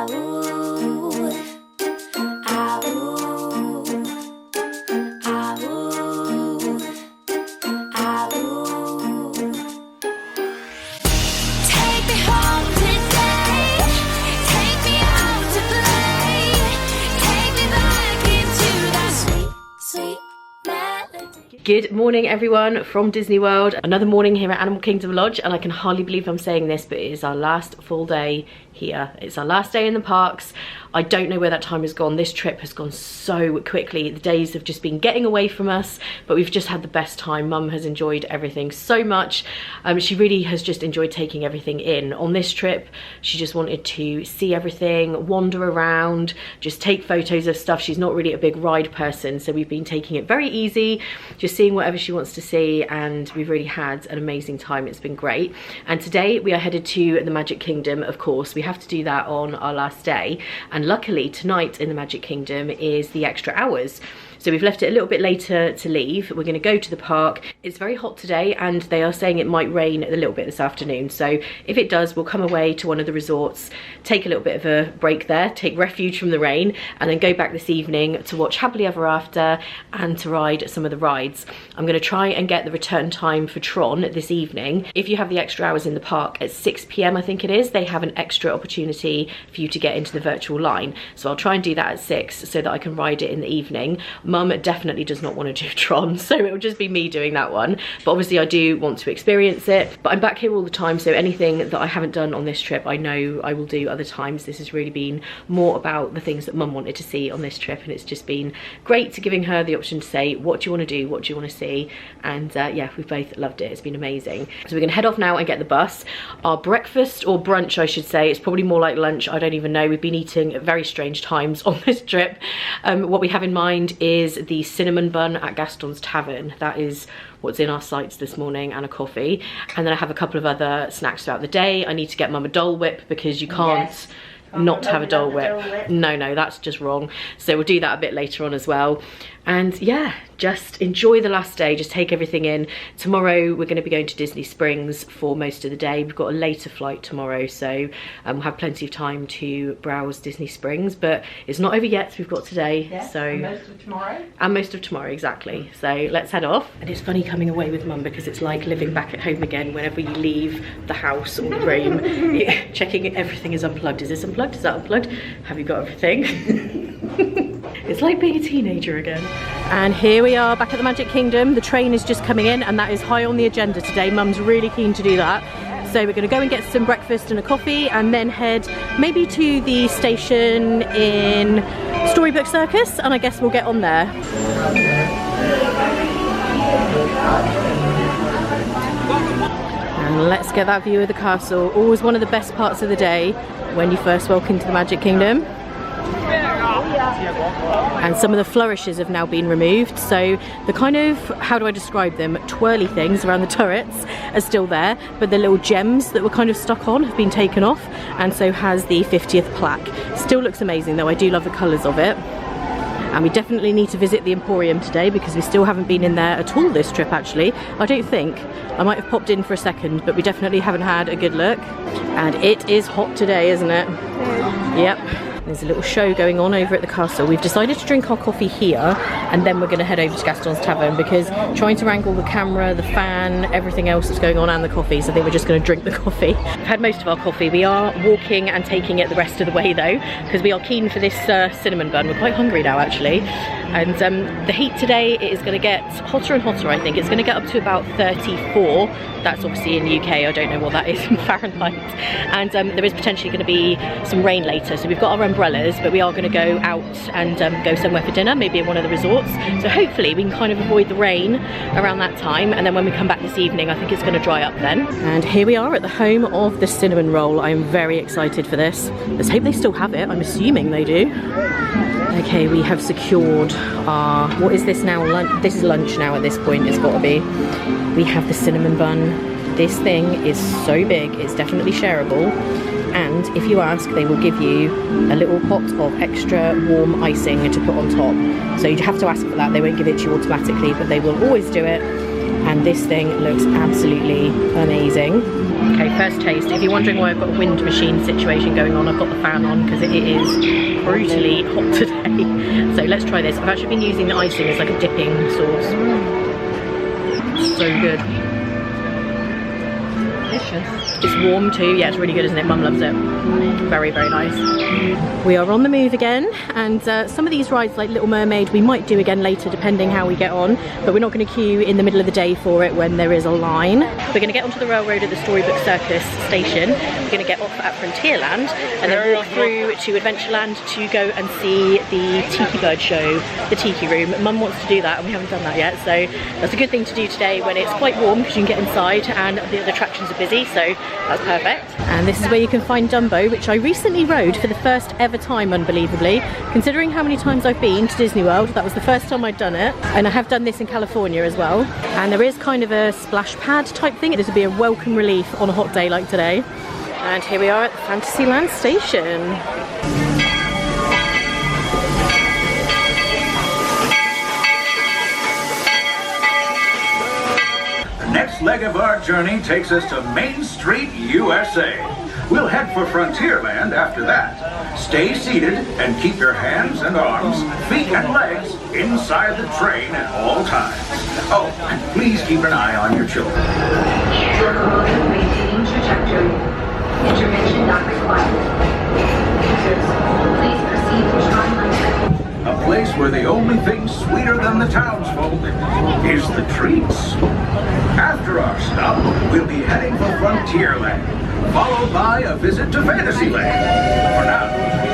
Good morning everyone from Disney World. Another morning here at Animal Kingdom Lodge, and I can hardly believe I'm saying this, but it is our last full day here. It's our last day in the parks. I don't know where that time has gone. This trip has gone so quickly. The days have just been getting away from us, but we've just had the best time. Mum has enjoyed everything so much. She really has just enjoyed taking everything in. On this trip, she just wanted to see everything, wander around, just take photos of stuff. She's not really a big ride person, so we've been taking it very easy, just seeing whatever she wants to see, and we've really had an amazing time. It's been great. And today we are headed to the Magic Kingdom. Of course, we have to do that on our last day, and luckily tonight in the Magic Kingdom is the extra hours. So we've left it a little bit later to leave. We're going to go to the park. It's very hot today, and they are saying it might rain a little bit this afternoon. So if it does, we'll come away to one of the resorts, take a little bit of a break there, take refuge from the rain, and then go back this evening to watch Happily Ever After and to ride some of the rides. I'm going to try and get the return time for Tron this evening. If you have the extra hours in the park at 6 p.m, I think it is, they have an extra opportunity for you to get into the virtual line. So I'll try and do that at 6 so that I can ride it in the evening. Mum definitely does not want to do Tron, so it will just be me doing that one. But obviously I do want to experience it. But I'm back here all the time, so anything that I haven't done on this trip, I know I will do other times. This has really been more about the things that Mum wanted to see on this trip, and it's just been great to giving her the option to say, what do you want to do? What do you want to see? And yeah, we've both loved it. It's been amazing. So we're going to head off now and get the bus. Our breakfast, or brunch I should say, it's probably more like lunch, I don't even know. We've been eating at very strange times on this trip. What we have in mind is the cinnamon bun at Gaston's Tavern. That is what's in our sights this morning, and a coffee. And then I have a couple of other snacks throughout the day. I need to get Mum a Dole Whip because you can't not have a Dole Whip. No, that's just wrong. So we'll do that a bit later on as well. And yeah, just enjoy the last day, just take everything in. Tomorrow we're going to be going to Disney Springs for most of the day. We've got a later flight tomorrow, so we'll have plenty of time to browse Disney Springs, but it's not over yet. We've got today, so and most of tomorrow. And most of tomorrow, exactly. So let's head off. And it's funny coming away with Mum because it's like living back at home again. Whenever you leave the house or the room, checking everything is unplugged. Is this unplugged? Is that unplugged? Have you got everything? It's like being a teenager again. And here we are back at the Magic Kingdom. The train is just coming in, and that is high on the agenda today. Mum's really keen to do that. So we're going to go and get some breakfast and a coffee, and then head maybe to the station in Storybook Circus, and I guess we'll get on there. And let's get that view of the castle. Always one of the best parts of the day when you first walk into the Magic Kingdom. And some of the flourishes have now been removed, so the kind of, how do I describe them, twirly things around the turrets are still there, but the little gems that were kind of stuck on have been taken off, and so has the 50th plaque. Still looks amazing though. I do love the colours of it. And we definitely need to visit the Emporium today because we still haven't been in there at all this trip actually. I don't think. I might have popped in for a second, but we definitely haven't had a good look. And it is hot today, isn't it? Yep. There's a little show going on over at the castle. We've decided to drink our coffee here, and then we're going to head over to Gaston's Tavern because trying to wrangle the camera, the fan, everything else that's going on, and the coffee, so I think we're just going to drink the coffee. We've had most of our coffee. We are walking and taking it the rest of the way though, because we are keen for this cinnamon bun. We're quite hungry now actually. And the heat today, it is going to get hotter and hotter, I think. It's going to get up to about 34. That's obviously in the UK. I don't know what that is in Fahrenheit. And there is potentially going to be some rain later. So we've got our umbrellas, but we are going to go out and go somewhere for dinner, maybe in one of the resorts. So hopefully we can kind of avoid the rain around that time. And then when we come back this evening, I think it's going to dry up then. And here we are at the home of the cinnamon roll. I'm very excited for this. Let's hope they still have it. I'm assuming they do. Okay, we have secured our, what is this now? This is lunch now at this point, it's got to be. We have the cinnamon bun. This thing is so big, it's definitely shareable. And if you ask, they will give you a little pot of extra warm icing to put on top. So you have to ask for that, they won't give it to you automatically, but they will always do it. And this thing looks absolutely amazing. Okay, first taste. If you're wondering why I've got a wind machine situation going on, I've got the fan on because it is brutally hot today. So let's try this. I've actually been using the icing as like a dipping sauce. So good. Delicious. It's warm too. Yeah, it's really good, isn't it? Mum loves it. Very, very nice. We are on the move again, and some of these rides like Little Mermaid we might do again later depending how we get on, but we're not going to queue in the middle of the day for it when there is a line. We're going to get onto the railroad at the Storybook Circus station. We're going to get off at Frontierland and then walk through to Adventureland to go and see the Tiki Bird show, the Tiki Room. Mum wants to do that and we haven't done that yet, so that's a good thing to do today when it's quite warm because you can get inside and the attractions are busy, so that's perfect. And this is where you can find Dumbo, which I recently rode for the first ever time, unbelievably. Considering how many times I've been to Disney World, that was the first time I'd done it. And I have done this in California as well. And there is kind of a splash pad type thing. This would be a welcome relief on a hot day like today. And here we are at the Fantasyland station. The next leg of our journey takes us to Main Street, USA. We'll head for Frontierland after that. Stay seated and keep your hands and arms, feet and legs inside the train at all times. Oh, and please keep an eye on your children. Maintaining trajectory. Intervention not required. Users, please proceed to Tron. A place where the only thing sweeter than the townsfolk is the treats. After our stop, we'll be heading for Frontierland, followed by a visit to Fantasyland. For now,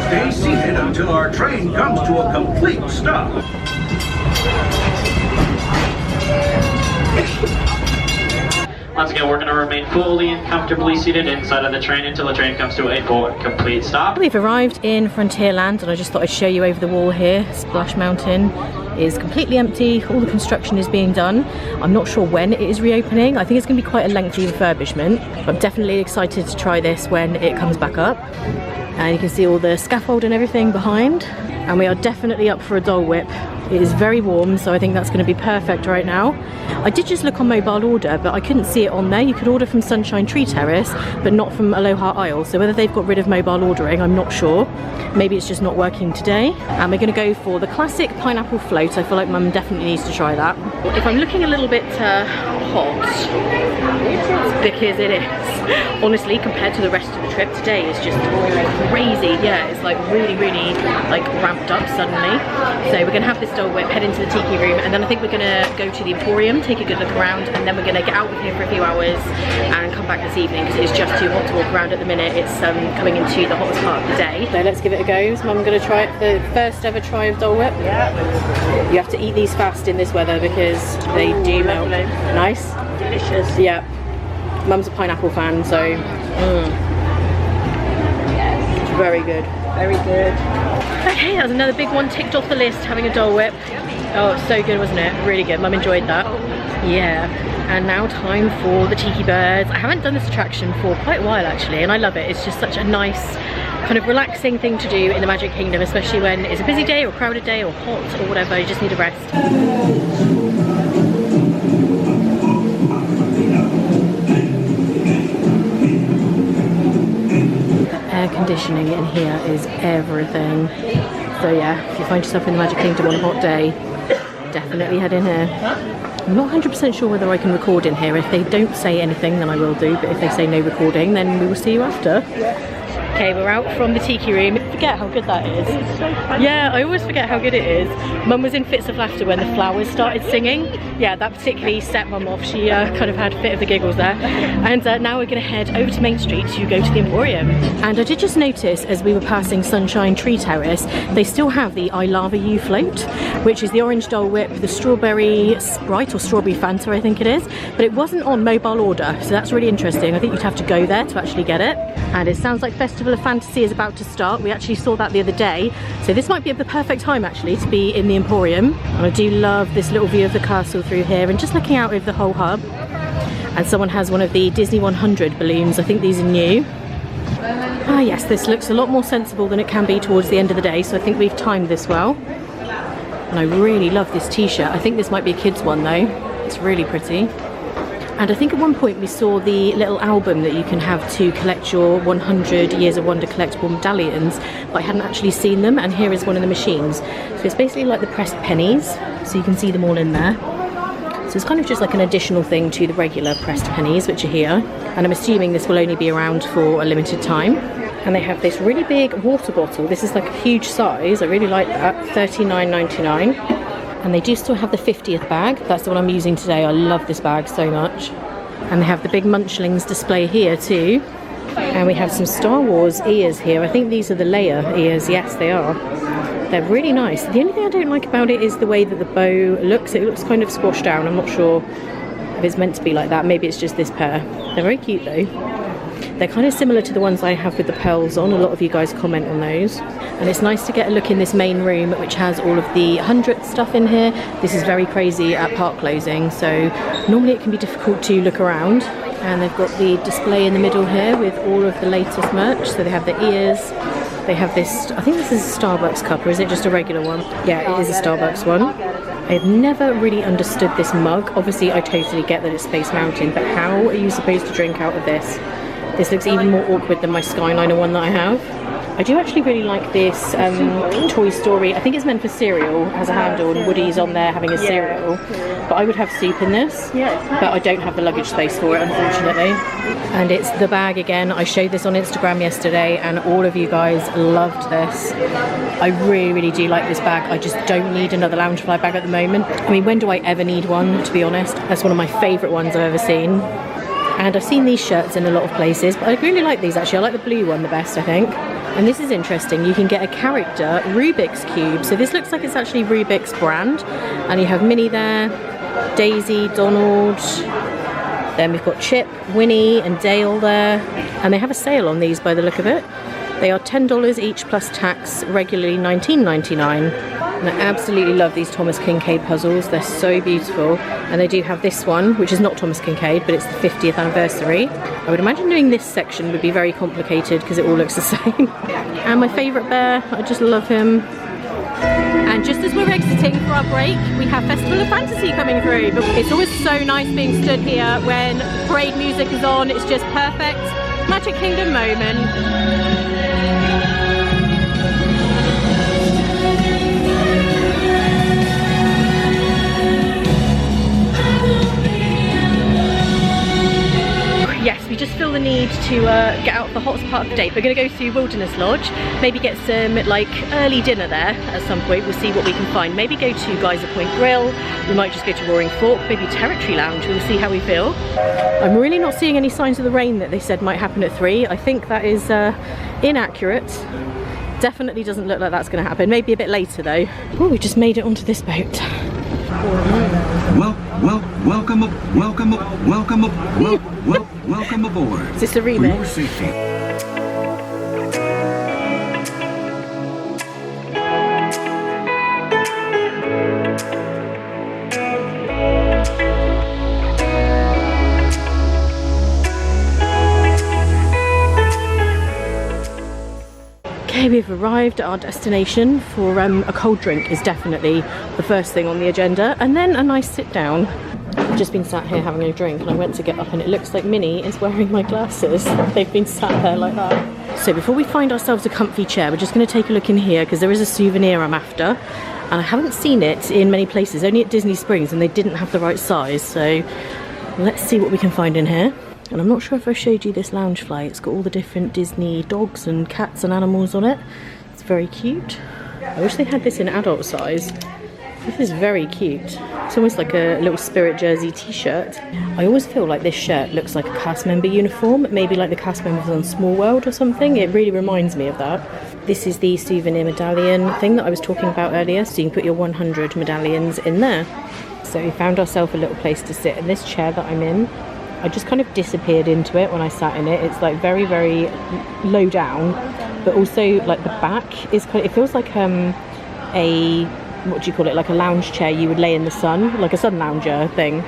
stay seated until our train comes to a complete stop. Once again, we're going to remain fully and comfortably seated inside of the train until the train comes to a full complete stop. We've arrived in Frontierland and I just thought I'd show you over the wall here. Splash Mountain is completely empty, all the construction is being done. I'm not sure when it is reopening. I think it's going to be quite a lengthy refurbishment. I'm definitely excited to try this when it comes back up. And you can see all the scaffold and everything behind. And we are definitely up for a Dole Whip. It is very warm, so I think that's going to be perfect right now. I did just look on mobile order, but I couldn't see it on there. You could order from Sunshine Tree Terrace, but not from Aloha Isle. So whether they've got rid of mobile ordering, I'm not sure. Maybe it's just not working today. And we're going to go for the classic pineapple float. I feel like Mum definitely needs to try that. If I'm looking a little bit hot, it's because it is. Honestly, compared to the rest of the trip, today is just crazy. Yeah, it's like really, really like ramped up suddenly. So we're going to have this Dole Whip, head into the Tiki Room, and then I think we're going to go to the Emporium, take a good look around, and then we're going to get out of here for a few hours and come back this evening because it's just too hot to walk around at the minute. It's coming into the hottest part of the day. So let's give it a go. Is Mum going to try it for the first ever try of Dole Whip? Yeah. You have to eat these fast in this weather because they do melt. Nice? Delicious. Yeah. Mum's a pineapple fan, so it's very good. Very good. Okay, that was another big one ticked off the list, having a Dole Whip. Oh, it's so good, wasn't it? Really good. Mum enjoyed that. Yeah. And now time for the Tiki Birds. I haven't done this attraction for quite a while actually, and I love it. It's just such a nice, kind of relaxing thing to do in the Magic Kingdom, especially when it's a busy day or crowded day or hot or whatever. You just need a rest. Air conditioning in here is everything. So yeah, if you find yourself in the Magic Kingdom on a hot day, definitely head in here. I'm not 100% sure whether I can record in here. If they don't say anything, then I will do, but if they say no recording, then we will see you after. Okay, we're out from the Tiki Room. I forget how good that is. It's so funny. Yeah, I always forget how good it is. Mum was in fits of laughter when the flowers started singing. Yeah, that particularly set Mum off. She kind of had a fit of the giggles there. And now we're going to head over to Main Street to go to the Emporium. And I did just notice as we were passing Sunshine Tree Terrace, they still have the I Lava You float, which is the orange Dole Whip, the strawberry Sprite or strawberry Fanta, I think it is. But it wasn't on mobile order, so that's really interesting. I think you'd have to go there to actually get it. And it sounds like Festival of Fantasy is about to start. We actually saw that the other day, so this might be the perfect time actually to be in the Emporium. And I do love this little view of the castle through here and just looking out over the whole hub. And someone has one of the Disney 100 balloons. I think these are new. Ah yes, this looks a lot more sensible than it can be towards the end of the day, so I think we've timed this well. And I really love this t-shirt. I think this might be a kid's one though. It's really pretty. And I think at one point we saw the little album that you can have to collect your 100 Years of Wonder collectible medallions, but I hadn't actually seen them, and here is one of the machines. So it's basically like the pressed pennies, so you can see them all in there. So it's kind of just like an additional thing to the regular pressed pennies, which are here. And I'm assuming this will only be around for a limited time. And they have this really big water bottle. This is like a huge size, I really like that, $39.99. And they do still have the 50th bag. That's the one I'm using today. I love this bag so much. And they have the big Munchlings display here too. And we have some Star Wars ears here. I think these are the Leia ears. Yes, they are. They're really nice. The only thing I don't like about it is the way that the bow looks. It looks kind of squashed down. I'm not sure if it's meant to be like that. Maybe it's just this pair. They're very cute though. They're kind of similar to the ones I have with the pearls on. A lot of you guys comment on those. And it's nice to get a look in this main room, which has all of the 100th stuff in here. This is very crazy at park closing, so normally it can be difficult to look around. And they've got the display in the middle here with all of the latest merch. So they have the ears. They have this, I think this is a Starbucks cup, or is it just a regular one? Yeah, it is a Starbucks one. I've never really understood this mug. Obviously, I totally get that it's Space Mountain, but how are you supposed to drink out of this? This looks even more awkward than my Skyliner one that I have. I do actually really like this Toy Story. I think it's meant for cereal. It has a handle and Woody's on there having a cereal. But I would have soup in this. But I don't have the luggage space for it, unfortunately. And it's the bag again. I showed this on Instagram yesterday and all of you guys loved this. I really, really do like this bag. I just don't need another Loungefly bag at the moment. I mean, when do I ever need one, to be honest? That's one of my favourite ones I've ever seen. And I've seen these shirts in a lot of places, but I really like these actually. I like the blue one the best, I think. And this is interesting. You can get a character Rubik's Cube. So this looks like it's actually Rubik's brand. And you have Minnie there, Daisy, Donald. Then we've got Chip, Winnie and Dale there. And they have a sale on these by the look of it. They are $10 each plus tax, regularly $19.99. And I absolutely love these Thomas Kinkade puzzles. They're so beautiful. And they do have this one, which is not Thomas Kinkade, but it's the 50th anniversary. I would imagine doing this section would be very complicated because it all looks the same. And my favourite bear, I just love him. And just as we're exiting for our break, we have Festival of Fantasy coming through. But it's always so nice being stood here when parade music is on. It's just perfect Magic Kingdom moment. Yes, we just feel the need to get out of the hottest part of the day. We're going to go to Wilderness Lodge, maybe get some like early dinner there at some point. We'll see what we can find. Maybe go to Geyser Point Grill. We might just go to Roaring Fork, maybe Territory Lounge. We'll see how we feel. I'm really not seeing any signs of the rain that they said might happen at 3. I think that is inaccurate. Definitely doesn't look like that's going to happen. Maybe a bit later though. Oh, we just made it onto this boat. Welcome aboard. Is this the remix? For your safety. Okay, we've arrived at our destination for a cold drink is definitely the first thing on the agenda, and then a nice sit down. I've just been sat here having a drink and I went to get up and it looks like Minnie is wearing my glasses. They've been sat there like that. So before we find ourselves a comfy chair, we're just going to take a look in here because there is a souvenir I'm after. And I haven't seen it in many places, only at Disney Springs, and they didn't have the right size. So let's see what we can find in here. And I'm not sure if I showed you this Loungefly. It's got all the different Disney dogs and cats and animals on it. It's very cute. I wish they had this in adult size. This is very cute. It's almost like a little Spirit Jersey t-shirt. I always feel like this shirt looks like a cast member uniform, maybe like the cast members on Small World or something. It really reminds me of that. This is the souvenir medallion thing that I was talking about earlier, so you can put your 100 medallions in there. So we found ourselves a little place to sit, and this chair that I'm in, I just kind of disappeared into it when I sat in it. It's like very, very low down, but also like the back is kind of, it feels like a, what do you call it, like a lounge chair you would lay in the sun, like a sun lounger thing.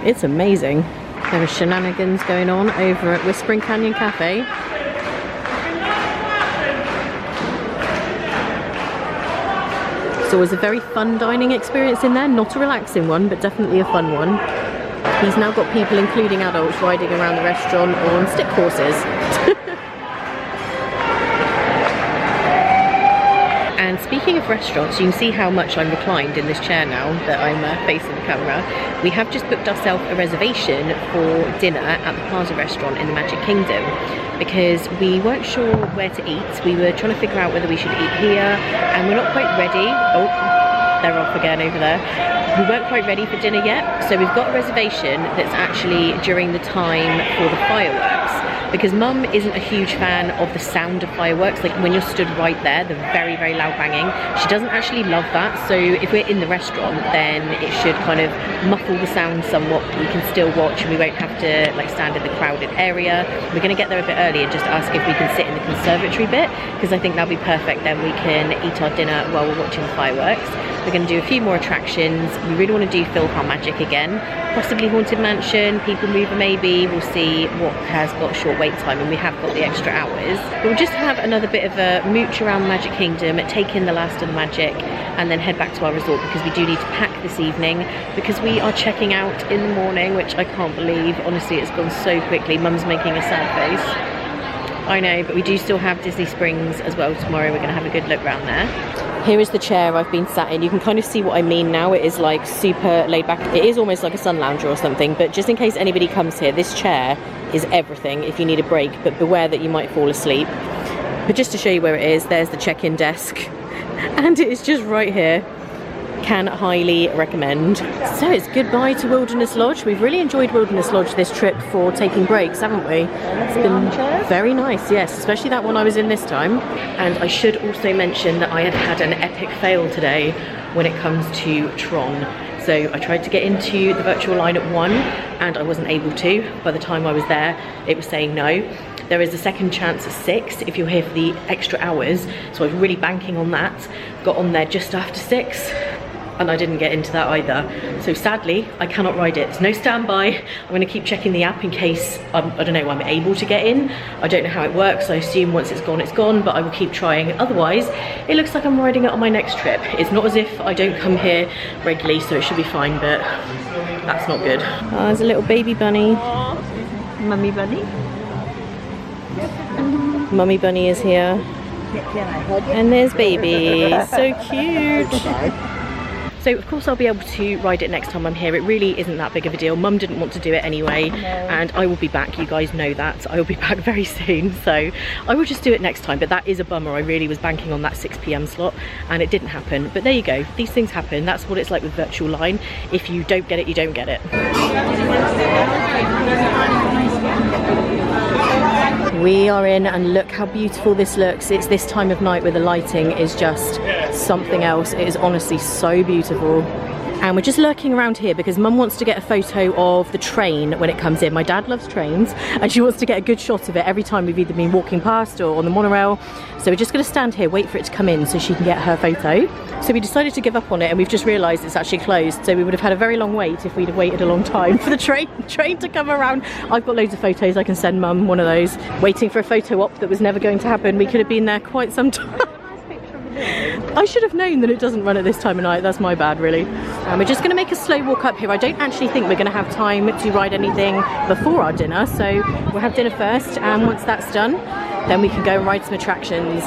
It's amazing. There are shenanigans going on over at Whispering Canyon Cafe. So it was a very fun dining experience in there, not a relaxing one, but definitely a fun one. He's now got people, including adults, riding around the restaurant on stick horses. And speaking of restaurants, you can see how much I'm reclined in this chair now that I'm facing the camera. We have just booked ourselves a reservation for dinner at the Plaza restaurant in the Magic Kingdom because we weren't sure where to eat. We were trying to figure out whether we should eat here, and we're not quite ready. Oh, they're off again over there. We weren't quite ready for dinner yet, so we've got a reservation that's actually during the time for the fireworks, because Mum isn't a huge fan of the sound of fireworks. Like when you're stood right there, the very, very loud banging, she doesn't actually love that. So if we're in the restaurant, then it should kind of muffle the sound somewhat. We can still watch and we won't have to like stand in the crowded area. We're going to get there a bit early and just ask if we can sit in the conservatory bit, because I think that'll be perfect. Then we can eat our dinner while we're watching the fireworks. We're going to do a few more attractions. We really want to do PhilharMagic again, possibly Haunted Mansion, People Mover maybe. We'll see what has got short wait time, and we have got the extra hours. But we'll just have another bit of a mooch around the Magic Kingdom, take in the last of the magic, and then head back to our resort, because we do need to pack this evening because we are checking out in the morning, which I can't believe. Honestly, it's gone so quickly. Mum's making a sad face. I know, but we do still have Disney Springs as well tomorrow. We're going to have a good look around there. Here is the chair I've been sat in. You can kind of see what I mean now. It is like super laid back. It is almost like a sun lounger or something, but just in case anybody comes here, this chair is everything if you need a break, but beware that you might fall asleep. But just to show you where it is, there's the check-in desk, and it is just right here. Can highly recommend. So it's goodbye to Wilderness Lodge. We've really enjoyed Wilderness Lodge this trip for taking breaks, haven't we? It's been very nice, yes, especially that one I was in this time. And I should also mention that I have had an epic fail today when it comes to Tron. So I tried to get into the virtual line at 1 and I wasn't able to. By the time I was there, it was saying no. There is a second chance at 6 if you're here for the extra hours. So I was really banking on that. Got on there just after 6. And I didn't get into that either. So sadly, I cannot ride it. There's no standby. I'm gonna keep checking the app in case, I don't know, I'm able to get in. I don't know how it works. I assume once it's gone, but I will keep trying. Otherwise, it looks like I'm riding it on my next trip. It's not as if I don't come here regularly, so it should be fine, but that's not good. Oh, there's a little baby bunny. Mummy bunny. Mummy bunny is here. And there's baby, so cute. So of course I'll be able to ride it next time I'm here. It really isn't that big of a deal. Mum didn't want to do it anyway, and I will be back. You guys know that. I will be back very soon, so I will just do it next time. But that is a bummer. I really was banking on that 6 PM slot and it didn't happen. But there you go. These things happen. That's what it's like with virtual line. If you don't get it, you don't get it. We are in, and look how beautiful this looks. It's this time of night where the lighting is just something else. It is honestly so beautiful. And we're just lurking around here because Mum wants to get a photo of the train when it comes in. My dad loves trains and she wants to get a good shot of it every time we've either been walking past or on the monorail. So we're just going to stand here, wait for it to come in so she can get her photo. So we decided to give up on it, and we've just realised it's actually closed. So we would have had a very long wait if we'd have waited a long time for the train to come around. I've got loads of photos. I can send Mum one of those. Waiting for a photo op that was never going to happen. We could have been there quite some time. I should have known that it doesn't run at this time of night. That's my bad, really. We're just going to make a slow walk up here. I don't actually think we're going to have time to ride anything before our dinner, so we'll have dinner first, and once that's done, then we can go and ride some attractions.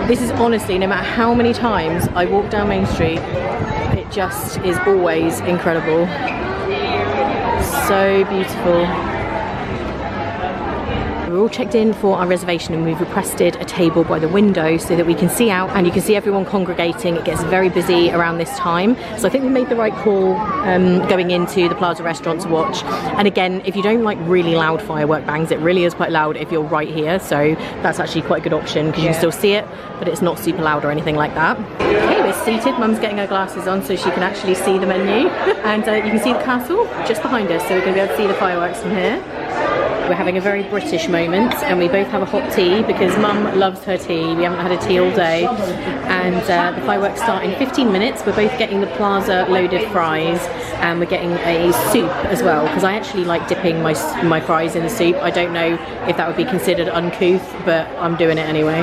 This is honestly, no matter how many times I walk down Main Street, it just is always incredible. So beautiful. We're all checked in for our reservation, and we've requested a table by the window so that we can see out and you can see everyone congregating. It gets very busy around this time, so I think we made the right call going into the Plaza restaurant to watch. And again, if you don't like really loud firework bangs, it really is quite loud if you're right here, so that's actually quite a good option because you can still see it, but it's not super loud or anything like that. Okay, we're seated. Mum's getting her glasses on so she can actually see the menu, and you can see the castle just behind us, so we're going to be able to see the fireworks from here. we're having a very British moment, and we both have a hot tea because Mum loves her tea. We haven't had a tea all day, and the fireworks start in 15 minutes. We're both getting the Plaza loaded fries, and we're getting a soup as well, because I actually like dipping my fries in the soup. I don't know if that would be considered uncouth, but I'm doing it anyway.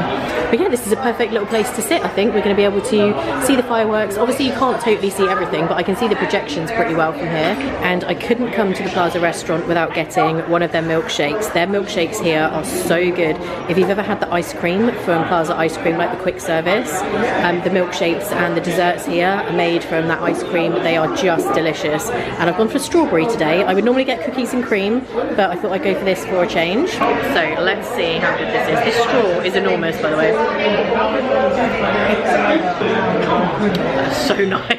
But yeah, this is a perfect little place to sit. I think we're going to be able to see the fireworks. Obviously you can't totally see everything, but I can see the projections pretty well from here. And I couldn't come to the Plaza restaurant without getting one of their milkshakes. Their milkshakes here are so good. If you've ever had the ice cream from Plaza Ice Cream, like the quick service, the milkshakes and the desserts here are made from that ice cream. They are just delicious. And I've gone for strawberry today. I would normally get cookies and cream, but I thought I'd go for this for a change. So let's see how good this is. This straw is enormous, by the way. That's so nice.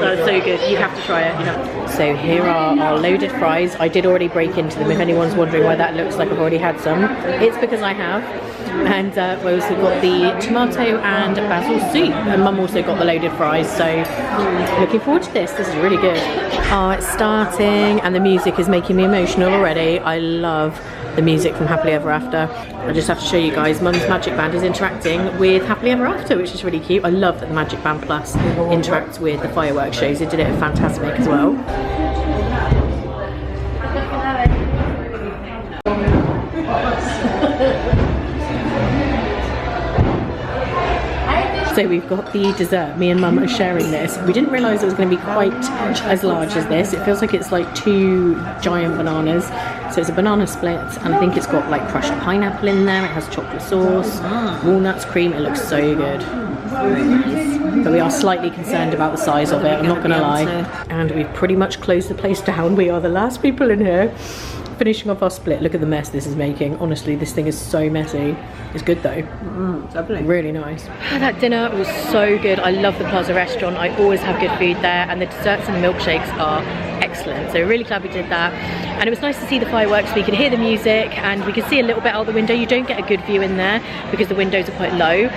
That's so good. You have to try it. You know. So here are our loaded fries. I did already break into them. If anyone's wondering why that looks like I've already had some, it's because I have. And we also got the tomato and basil soup, and Mum also got the loaded fries, so looking forward to this. This is really good. Oh, it's starting and the music is making me emotional already. I love the music from Happily Ever After. I just have to show you guys, Mum's Magic Band is interacting with Happily Ever After, which is really cute. I love that the Magic Band Plus interacts with the fireworks shows. It did it at Fantastic as well. So we've got the dessert. Me and Mum are sharing this. We didn't realise it was going to be quite as large as this. It feels like it's like 2 giant bananas. So it's a banana split, and I think it's got like crushed pineapple in there. It has chocolate sauce, walnuts, cream. It looks so good. But we are slightly concerned about the size of it, I'm not going to lie. And we've pretty much closed the place down. We are the last people in here. Finishing off our split. Look at the mess this is making. Honestly, this thing is so messy. It's good though. Lovely. Really nice. That dinner was so good. I love the Plaza restaurant. I always have good food there, and the desserts and the milkshakes are excellent. So really glad we did that. And it was nice to see the fireworks. We could hear the music and we could see a little bit out the window. You don't get a good view in there because the windows are quite low.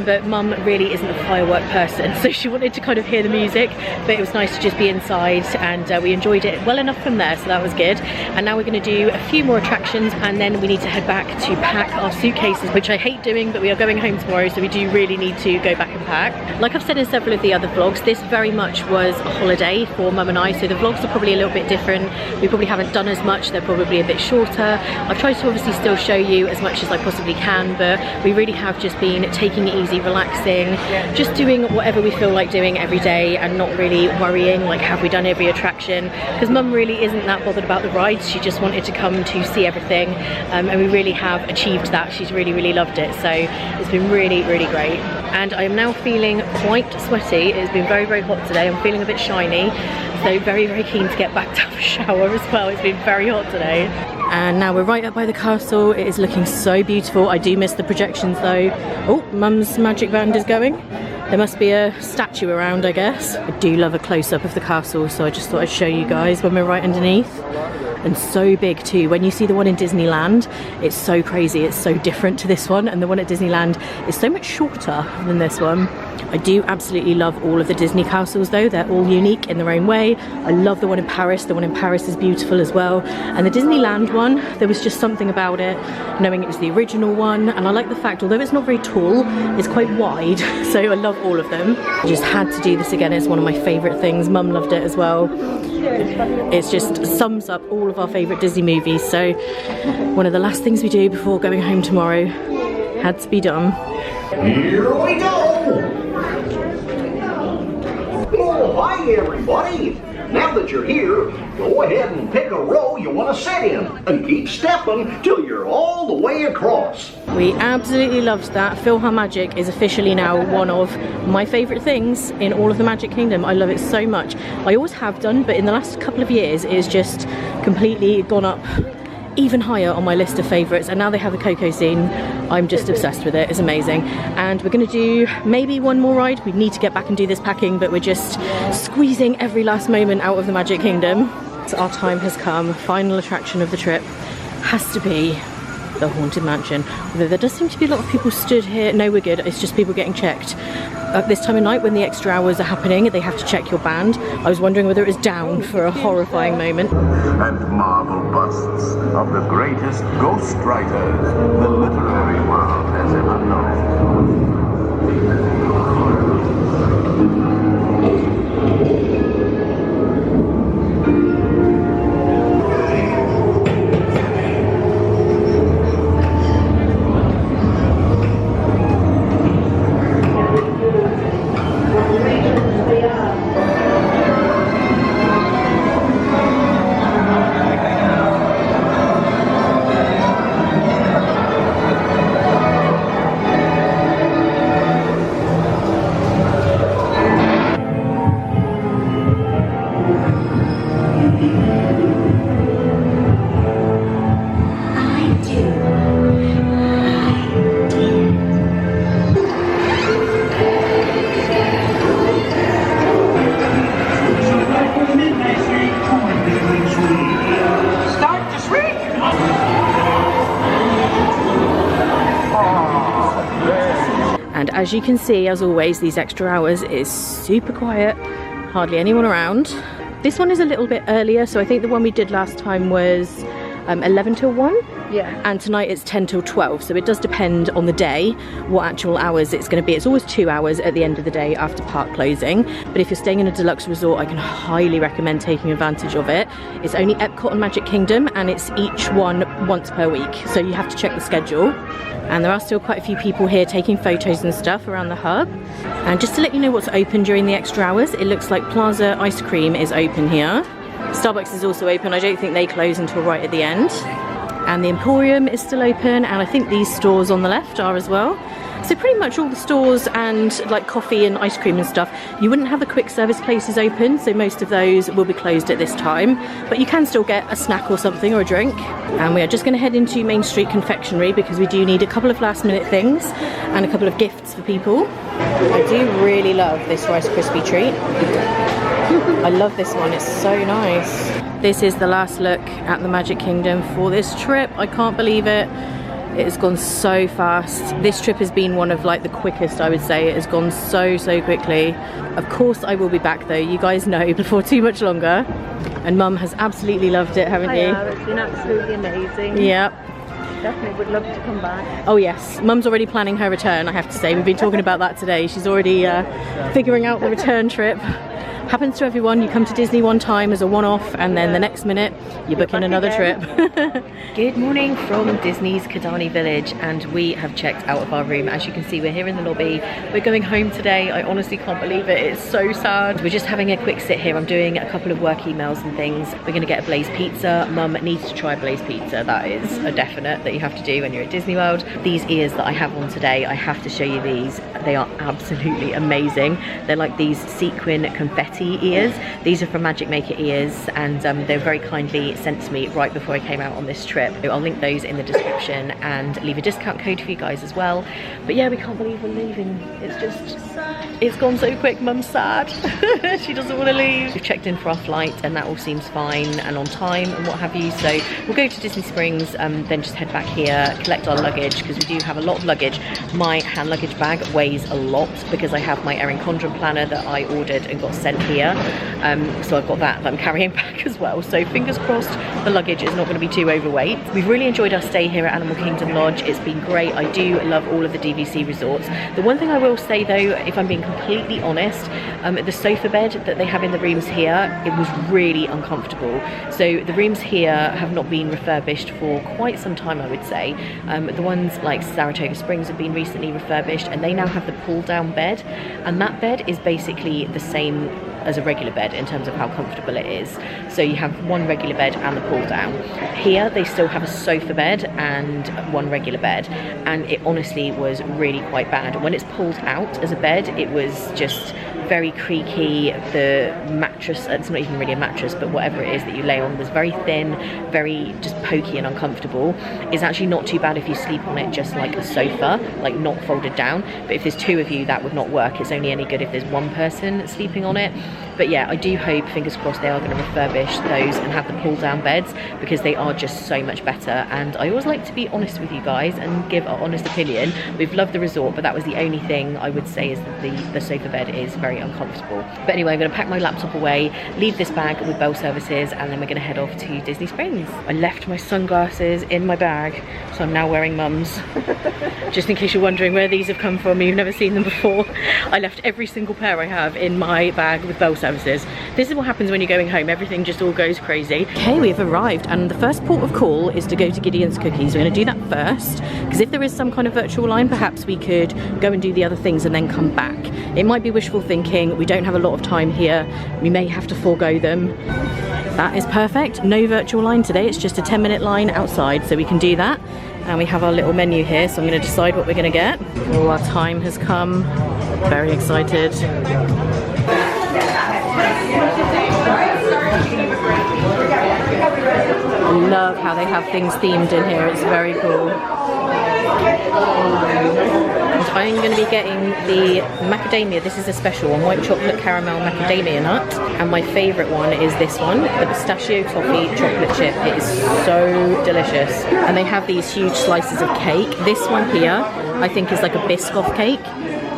But Mum really isn't a firework person, so she wanted to kind of hear the music, but it was nice to just be inside, and we enjoyed it well enough from there, so that was good. And now we're going to do a few more attractions, and then we need to head back to pack our suitcases, which I hate doing, but we are going home tomorrow, so we do really need to go back and pack. Like I've said in several of the other vlogs, this very much was a holiday for Mum and I, so the vlogs are probably a little bit different. We probably haven't done as much, they're probably a bit shorter. I've tried to obviously still show you as much as I possibly can, but we really have just been taking it easy, relaxing, just doing whatever we feel like doing every day, and not really worrying like have we done every attraction, because Mum really isn't that bothered about the rides. She just wanted to come to see everything, and we really have achieved that. She's really loved it, so it's been really great. And I am now feeling quite sweaty. It has been very hot today. I'm feeling a bit shiny, so very keen to get back to have a shower as well. It's been very hot today. And now we're right up by the castle. It is looking so beautiful. I do miss the projections though. Oh, Mum's Magic Band is going. There must be a statue around, I guess. I do love a close-up of the castle, so I just thought I'd show you guys when we're right underneath. And so big too. When you see the one in Disneyland, it's so crazy. It's so different to this one, and the one at Disneyland is so much shorter than this one. I do absolutely love all of the Disney castles though. They're all unique in their own way. I love the one in Paris. The one in Paris is beautiful as well. And the Disneyland one, there was just something about it, knowing it was the original one. And I like the fact, although it's not very tall, it's quite wide. So I love all of them. I just had to do this again. It's one of my favourite things. Mum loved it as well. It just sums up all of our favourite Disney movies. So one of the last things we do before going home tomorrow had to be done. Here we go! Oh, hi everybody! Now that you're here, go ahead and pick a row you want to sit in and keep stepping till you're all the way across. We absolutely loved that. PhilharMagic is officially now one of my favourite things in all of the Magic Kingdom. I love it so much. I always have done, but in the last couple of years it has just completely gone up even higher on my list of favourites, and now they have the Coco scene. I'm just obsessed with it. It's amazing. And we're going to do maybe one more ride. We need to get back and do this packing, but we're just squeezing every last moment out of the Magic Kingdom. So our time has come. Final attraction of the trip has to be the Haunted Mansion. Although there does seem to be a lot of people stood here. No, we're good. It's just people getting checked. at this time of night when the extra hours are happening, they have to check your band. I was wondering whether it was down for a horrifying moment. And marble busts of the greatest ghost writers the literary world has ever known. And as you can see, as always, these extra hours is super quiet, hardly anyone around. This one is a little bit earlier, so I think the one we did last time was 11 till 1. Yeah. And tonight it's 10 till 12, so it does depend on the day what actual hours it's going to be. It's always 2 hours at the end of the day after park closing, but if you're staying in a deluxe resort, I can highly recommend taking advantage of it. It's only Epcot and Magic Kingdom, and it's each one once per week, so you have to check the schedule. And there are still quite a few people here taking photos and stuff around the hub. And just to let you know what's open during the extra hours, it looks like Plaza Ice Cream is open here. Starbucks is also open. I don't think they close until right at the end. And the Emporium is still open, and I think these stores on the left are as well. So pretty much all the stores and like coffee and ice cream and stuff, you wouldn't have the quick service places open, so most of those will be closed at this time, but you can still get a snack or something or a drink. And we are just going to head into Main Street Confectionery because we do need a couple of last minute things and a couple of gifts for people. I do really love this Rice Krispie treat. I love this one, it's so nice. This is the last look at the Magic Kingdom for this trip. I can't believe it. It has gone so fast. This trip has been one of like the quickest, I would say. It has gone so quickly. Of course I will be back though, you guys know, before too much longer. And Mum has absolutely loved it, haven't you? I have, it's been absolutely amazing. Yep. Definitely would love to come back. Oh yes, Mum's already planning her return, I have to say. We've been talking about that today. She's already figuring out the return trip. Happens to everyone. You come to Disney one time as a one-off, and then the next minute you're booking another trip. Good morning from Disney's Kidani Village, and we have checked out of our room. As you can see, we're here in the lobby. We're going home today. I honestly can't believe it. It's so sad. We're just having a quick sit here. I'm doing a couple of work emails and things. We're going to get a Blaze pizza. Mum needs to try Blaze pizza. That is a definite that you have to do when you're at Disney World. These ears that I have on today, I have to show you these. They are absolutely amazing. They're like these sequin confetti ears. These are from Magic Maker ears, and they were very kindly sent to me right before I came out on this trip. I'll link those in the description and leave a discount code for you guys as well. But yeah, we can't believe we're leaving. It's just, it's gone so quick. Mum's sad. She doesn't want to leave. We've checked in for our flight and that all seems fine and on time and what have you. So we'll go to Disney Springs, then just head back here, collect our luggage, because we do have a lot of luggage. My hand luggage bag weighs a lot because I have my Erin Condren planner that I ordered and got sent here. So I've got that I'm carrying back as well. So fingers crossed the luggage is not going to be too overweight. We've really enjoyed our stay here at Animal Kingdom Lodge. It's been great. I do love all of the DVC resorts. The one thing I will say though, if I'm being completely honest, the sofa bed that they have in the rooms here, it was really uncomfortable. So the rooms here have not been refurbished for quite some time, I would say. The ones like Saratoga Springs have been recently refurbished, and they now have the pull down bed, and that bed is basically the same as a regular bed in terms of how comfortable it is. So you have one regular bed and the pull down. Here they still have a sofa bed and one regular bed, and it honestly was really quite bad. When it's pulled out as a bed, it was just very creaky. The mattress, it's not even really a mattress, but whatever it is that you lay on was very thin, very just pokey and uncomfortable. It's actually not too bad if you sleep on it just like a sofa, like not folded down, but if there's two of you that would not work. It's only any good if there's one person sleeping on it. But yeah, I do hope, fingers crossed, they are going to refurbish those and have the pull down beds, because they are just so much better. And I always like to be honest with you guys and give our honest opinion. We've loved the resort, but that was the only thing I would say is that the sofa bed is very uncomfortable. But anyway, I'm going to pack my laptop away, leave this bag with bell services, and then we're going to head off to Disney Springs. I left my sunglasses in my bag, so I'm now wearing Mum's. Just in case you're wondering where these have come from, you've never seen them before. I left every single pair I have in my bag with bell services. This is what happens when you're going home, everything just all goes crazy. Okay, we've arrived, and the first port of call is to go to Gideon's Cookies. We're going to do that first, because if there is some kind of virtual line, perhaps we could go and do the other things and then come back. It might be wishful thinking, we don't have a lot of time here, we may have to forego them. That is perfect, no virtual line today, it's just a 10-minute line outside, so we can do that. And we have our little menu here, so I'm going to decide what we're going to get. All our time has come, very excited. I love how they have things themed in here, it's very cool. And I'm going to be getting the macadamia, this is a special one, white chocolate caramel macadamia nut. And my favourite one is this one, the pistachio toffee chocolate chip. It is so delicious. And they have these huge slices of cake. This one here, I think is like a Biscoff cake.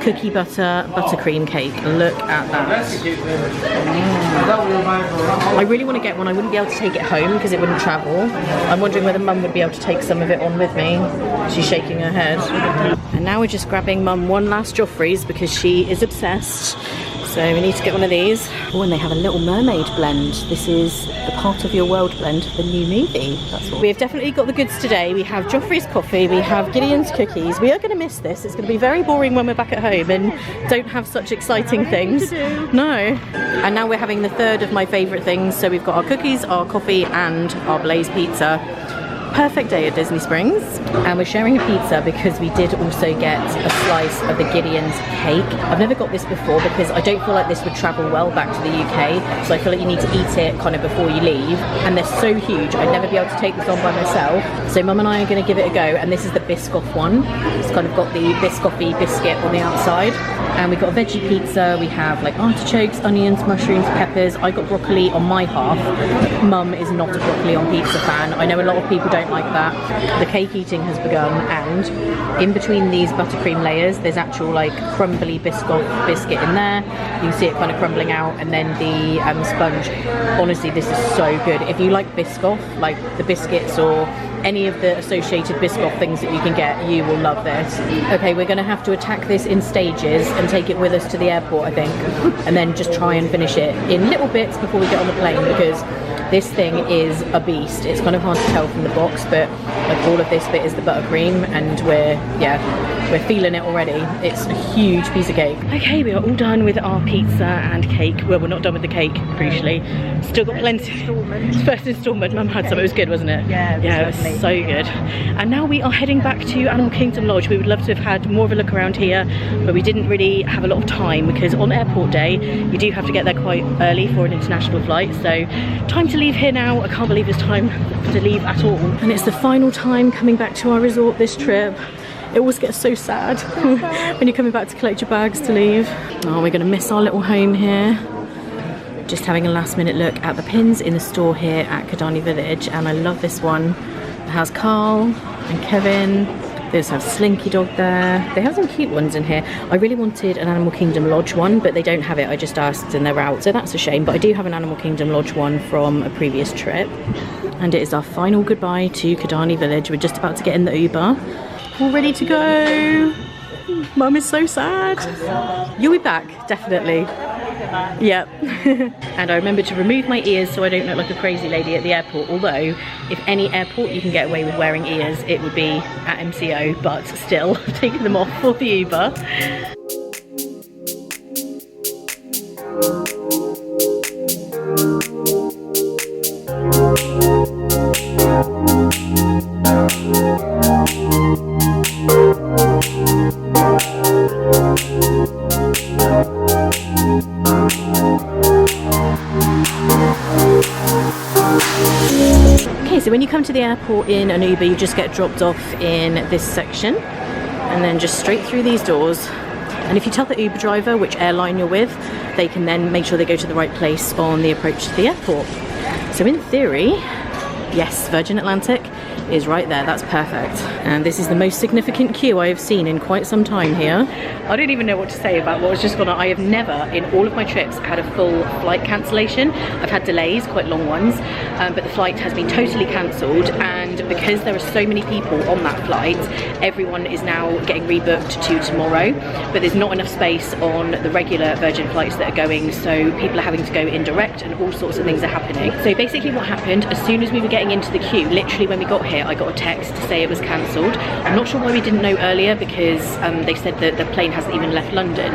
Cookie butter buttercream cake. Look at that. I really want to get one. I wouldn't be able to take it home because it wouldn't travel. I'm wondering whether Mum would be able to take some of it on with me. She's shaking her head. And now we're just grabbing Mum one last Joffrey's because she is obsessed. So we need to get one of these. Oh, and they have a Little Mermaid blend. This is the Part of Your World blend, the new movie. That's what. We've definitely got the goods today. We have Joffrey's coffee, we have Gideon's cookies. We are going to miss this. It's going to be very boring when we're back at home and don't have such exciting things. No. And now we're having the third of my favourite things. So we've got our cookies, our coffee and our Blaze pizza. Perfect day at Disney Springs, and we're sharing a pizza because we did also get a slice of the Gideon's cake. I've never got this before because I don't feel like this would travel well back to the UK, so I feel like you need to eat it kind of before you leave, and they're so huge I'd never be able to take this on by myself. So Mum and I are going to give it a go, and this is the Biscoff one. It's kind of got the Biscoffy biscuit on the outside, and we've got a veggie pizza. We have like artichokes, onions, mushrooms, peppers. I got broccoli on my half. Mum is not a broccoli on pizza fan. I know a lot of people don't like that. The cake eating has begun, and in between these buttercream layers there's actual like crumbly Biscoff biscuit in there. You can see it kind of crumbling out, and then the sponge. Honestly, this is so good. If you like Biscoff, like the biscuits or any of the associated Biscoff things that you can get, you will love this. Okay, we're going to have to attack this in stages and take it with us to the airport, I think, and then just try and finish it in little bits before we get on the plane, because this thing is a beast. It's kind of hard to tell from the box, but like all of this bit is the buttercream, and we're feeling it already. It's a huge piece of cake. Okay, we are all done with our pizza and cake. Well, we're not done with the cake, crucially. Still got plenty. First instalment. Mum had some. It was good, wasn't it? Yeah, it was so good. And now we are heading back to Animal Kingdom Lodge. We would love to have had more of a look around here, but we didn't really have a lot of time because on airport day you do have to get there quite early for an international flight. So time to leave here now. I can't believe it's time to leave at all. And it's the final time coming back to our resort this trip. It always gets so sad when you're coming back to collect your bags to leave. Oh, we're going to miss our little home here. Just having a last minute look at the pins in the store here at Kidani Village, and I love this one. It has Carl and Kevin. They also have Slinky Dog there. They have some cute ones in here. I really wanted an Animal Kingdom Lodge one, but they don't have it. I just asked and they're out, so that's a shame. But I do have an Animal Kingdom Lodge one from a previous trip. And it is our final goodbye to Kidani Village. We're just about to get in the Uber. All ready to go. Mum is so sad. You'll be back, definitely. Yep. And I remember to remove my ears so I don't look like a crazy lady at the airport, although if any airport you can get away with wearing ears, it would be at MCO, but still, taking them off for the Uber. So when you come to the airport in an Uber, you just get dropped off in this section and then just straight through these doors And if you tell the Uber driver which airline you're with, they can then make sure they go to the right place on the approach to the airport. So in theory, yes, Virgin Atlantic is right there. That's perfect. And this is the most significant queue I have seen in quite some time here. I don't even know what to say about what was just gone on. I have never in all of my trips had a full flight cancellation. I've had delays, quite long ones, but the flight has been totally cancelled, and because there are so many people on that flight, everyone is now getting rebooked to tomorrow, but there's not enough space on the regular Virgin flights that are going, so people are having to go indirect and all sorts of things are happening. So basically what happened, as soon as we were getting into the queue, literally when we got here, I got a text to say it was cancelled. I'm not sure why we didn't know earlier, because they said that the plane hasn't even left London.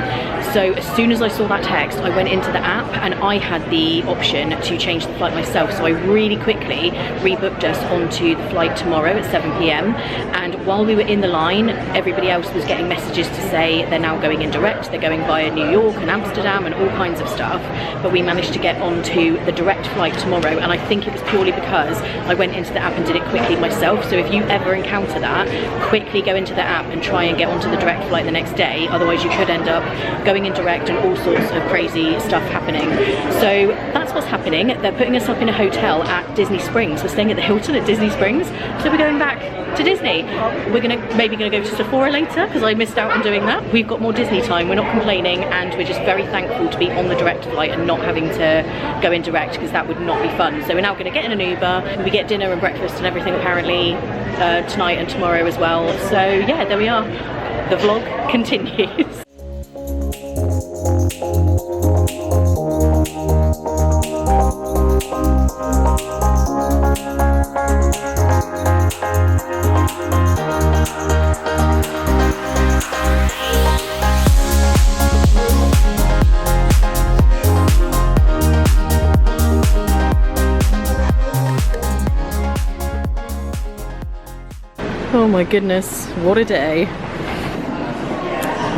So as soon as I saw that text, I went into the app and I had the option to change the flight myself. So I really quickly rebooked us onto the flight tomorrow at 7 p.m. And while we were in the line, everybody else was getting messages to say they're now going indirect, they're going via New York and Amsterdam and all kinds of stuff. But we managed to get onto the direct flight tomorrow, and I think it was purely because I went into the app and did it quickly myself. So if you ever encounter that, quickly go into the app and try and get onto the direct flight the next day, otherwise you could end up going indirect and all sorts of crazy stuff happening. So that's what's happening. They're putting us up in a hotel at Disney Springs. We're staying at the Hilton at Disney Springs, so we're going back to Disney. We're maybe gonna go to Sephora later because I missed out on doing that. We've got more Disney time, we're not complaining, and we're just very thankful to be on the direct flight and not having to go indirect, because that would not be fun. So we're now gonna get in an Uber. We get dinner and breakfast and everything apparently tonight and tomorrow as well. So yeah, there we are. The vlog continues. Oh my goodness, what a day.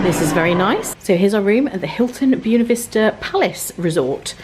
This is very nice. So here's our room at the Hilton Buena Vista Palace Resort.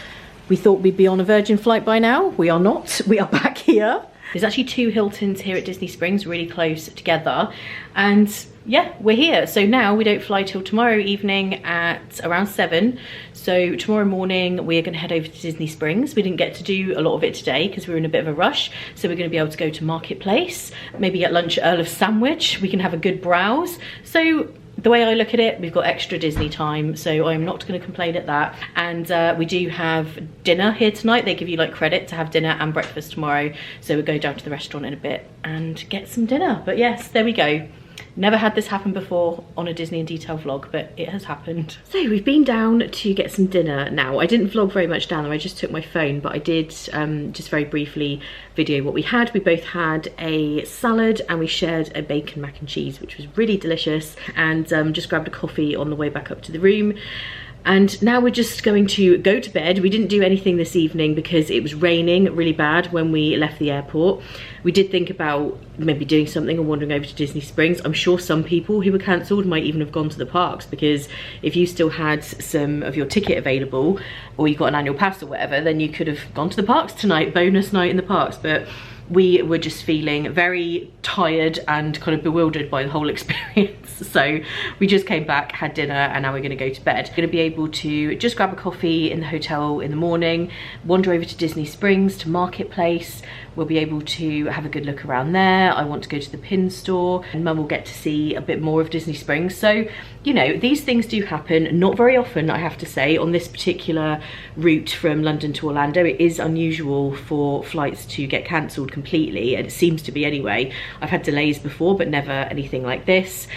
We thought we'd be on a Virgin flight by now. We are not. We are back here. There's actually 2 Hiltons here at Disney Springs, really close together. And yeah, we're here. So now we don't fly till tomorrow evening at around 7. So tomorrow morning we're gonna head over to Disney Springs. We didn't get to do a lot of it today because we were in a bit of a rush. So we're gonna be able to go to Marketplace, maybe get lunch at Earl of Sandwich. We can have a good browse. So the way I look at it, we've got extra Disney time, so I'm not going to complain at that. And we do have dinner here tonight. They give you like credit to have dinner and breakfast tomorrow. So we'll go down to the restaurant in a bit and get some dinner. But yes, there we go. Never had this happen before on a Disney in Detail vlog, but it has happened. So we've been down to get some dinner now. I didn't vlog very much down there, I just took my phone, but I did just very briefly video what we had. We both had a salad and we shared a bacon mac and cheese, which was really delicious, and just grabbed a coffee on the way back up to the room. And now we're just going to go to bed. We didn't do anything this evening because it was raining really bad when we left the airport. We did think about maybe doing something or wandering over to Disney Springs. I'm sure some people who were cancelled might even have gone to the parks, because if you still had some of your ticket available or you got an annual pass or whatever, then you could have gone to the parks tonight, bonus night in the parks. But we were just feeling very tired and kind of bewildered by the whole experience. So we just came back, had dinner, and now we're gonna go to bed. We're gonna be able to just grab a coffee in the hotel in the morning, wander over to Disney Springs, to Marketplace. We'll be able to have a good look around there. I want to go to the pin store, and Mum will get to see a bit more of Disney Springs. So, you know, these things do happen, not very often, I have to say. On this particular route from London to Orlando, it is unusual for flights to get cancelled completely, and it seems to be anyway. I've had delays before, but never anything like this.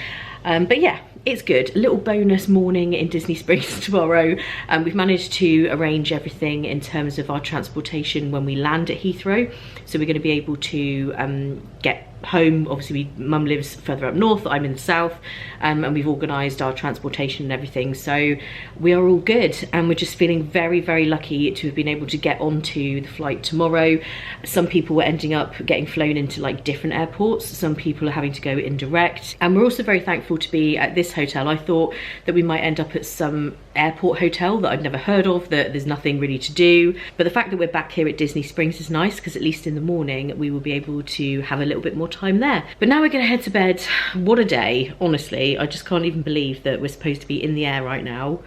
But yeah, it's good. A little bonus morning in Disney Springs tomorrow. We've managed to arrange everything in terms of our transportation when we land at Heathrow. So we're going to be able to get home. Obviously Mum lives further up north, I'm in the south, and we've organised our transportation and everything, so we are all good, and we're just feeling very, very lucky to have been able to get onto the flight tomorrow. Some people were ending up getting flown into like different airports, some people are having to go indirect, and we're also very thankful to be at this hotel. I thought that we might end up at some airport hotel that I'd never heard of, that there's nothing really to do, but the fact that we're back here at Disney Springs is nice, because at least in the morning we will be able to have a little bit more time there. But now we're gonna head to bed. What a day, honestly. I just can't even believe that we're supposed to be in the air right now.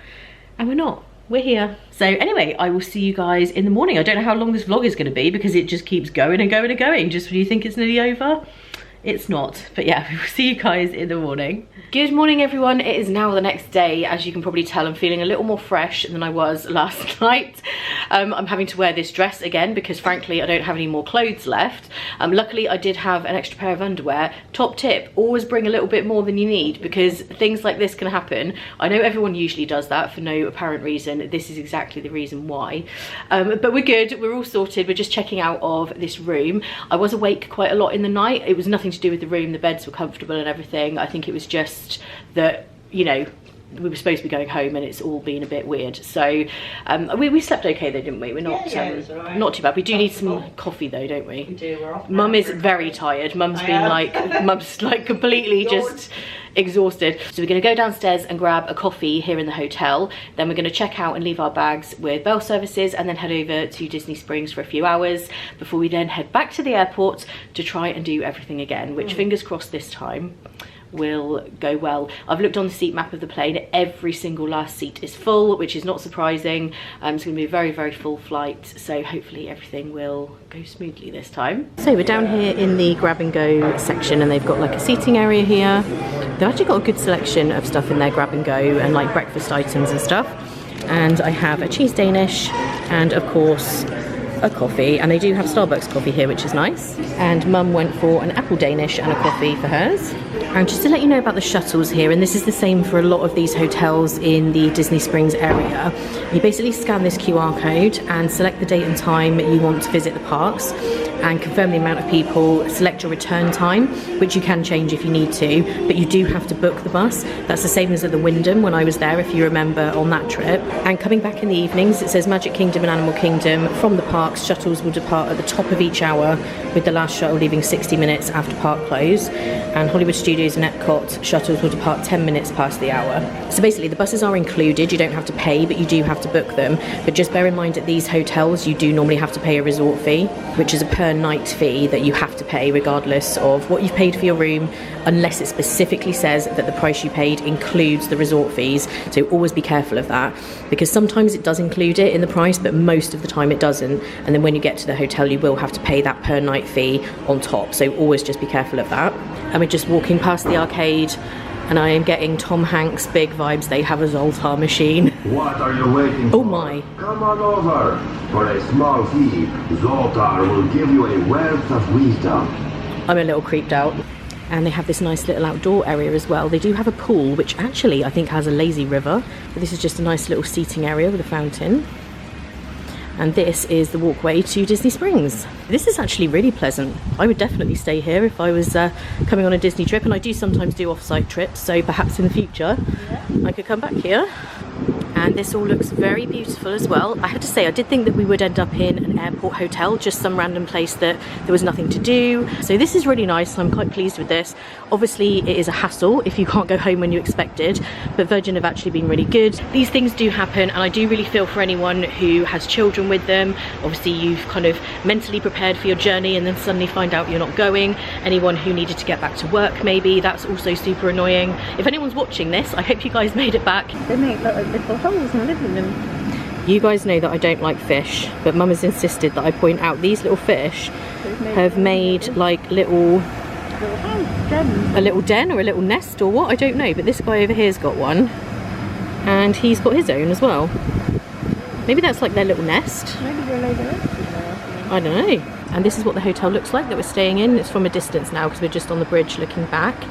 And we're not. We're here. So anyway, I will see you guys in the morning. I don't know how long this vlog is gonna be because it just keeps going and going and going. Just when you think it's nearly over, it's not. But yeah, we will see you guys in the morning. Good morning, everyone. It is now the next day. As you can probably tell, I'm feeling a little more fresh than I was last night. I'm having to wear this dress again because frankly, I don't have any more clothes left. Luckily, I did have an extra pair of underwear. Top tip, always bring a little bit more than you need because things like this can happen. I know everyone usually does that for no apparent reason. This is exactly the reason why. But we're good, we're all sorted. We're just checking out of this room. I was awake quite a lot in the night. It was nothing to do with the room. The beds were comfortable and everything. I think it was just that, you know, we were supposed to be going home and it's all been a bit weird. So we slept okay though, didn't we? We're not it was right. Not too bad. We do need some coffee though, don't we? We do. We're off. Mum is very tired. Mum's like completely just exhausted. So we're going to go downstairs and grab a coffee here in the hotel. Then we're going to check out and leave our bags with Bell Services and then head over to Disney Springs for a few hours before we then head back to the airport to try and do everything again, which fingers crossed this time will go well. I've looked on the seat map of the plane. Every single last seat is full, which is not surprising. It's going to be a very, very full flight, so hopefully everything will go smoothly this time. So we're down here in the grab and go section and they've got like a seating area here. They've actually got a good selection of stuff in their grab and go and like breakfast items and stuff. And I have a cheese Danish and of course a coffee, and they do have Starbucks coffee here, which is nice. And Mum went for an apple Danish and a coffee for hers. And just to let you know about the shuttles here, and this is the same for a lot of these hotels in the Disney Springs area, you basically scan this QR code and select the date and time you want to visit the parks and confirm the amount of people, select your return time, which you can change if you need to, but you do have to book the bus. That's the same as at the Wyndham when I was there, if you remember, on that trip. And coming back in the evenings, it says Magic Kingdom and Animal Kingdom. From the parks, shuttles will depart at the top of each hour, with the last shuttle leaving 60 minutes after park close. And Hollywood Studios and Epcot shuttles will depart 10 minutes past the hour. So basically the buses are included, you don't have to pay, but you do have to book them. But just bear in mind at these hotels, you do normally have to pay a resort fee, which is a per night fee that you have to pay regardless of what you've paid for your room, unless it specifically says that the price you paid includes the resort fees. So always be careful of that, because sometimes it does include it in the price, but most of the time it doesn't. And then when you get to the hotel, you will have to pay that per night fee on top. So always just be careful of that. And we're just walking past the arcade and I am getting Tom Hanks' big vibes. They have a Zoltar machine. What are you waiting for? Oh my. Come on over. For a small fee, Zoltar will give you a wealth of wisdom. I'm a little creeped out. And they have this nice little outdoor area as well. They do have a pool, which actually I think has a lazy river. But this is just a nice little seating area with a fountain. And this is the walkway to Disney Springs. This is actually really pleasant. I would definitely stay here if I was coming on a Disney trip, and I do sometimes do off-site trips, so perhaps in the future I could come back here. And this all looks very beautiful as well. I have to say, I did think that we would end up in an airport hotel, just some random place that there was nothing to do. So this is really nice. I'm quite pleased with this. Obviously, it is a hassle if you can't go home when you expected, but Virgin have actually been really good. These things do happen, and I do really feel for anyone who has children with them. Obviously, you've kind of mentally prepared for your journey and then suddenly find out you're not going. Anyone who needed to get back to work, maybe, that's also super annoying. If anyone's watching this, I hope you guys made it back. They make little holes and live in them. You guys know that I don't like fish, but Mum has insisted that I point out these little fish have made like a little den or a little nest or what, I don't know, but this guy over here's got one and he's got his own as well. Maybe that's like their little nest. Maybe they're laid there. I don't know. And this is what the hotel looks like that we're staying in. It's from a distance now because we're just on the bridge looking back.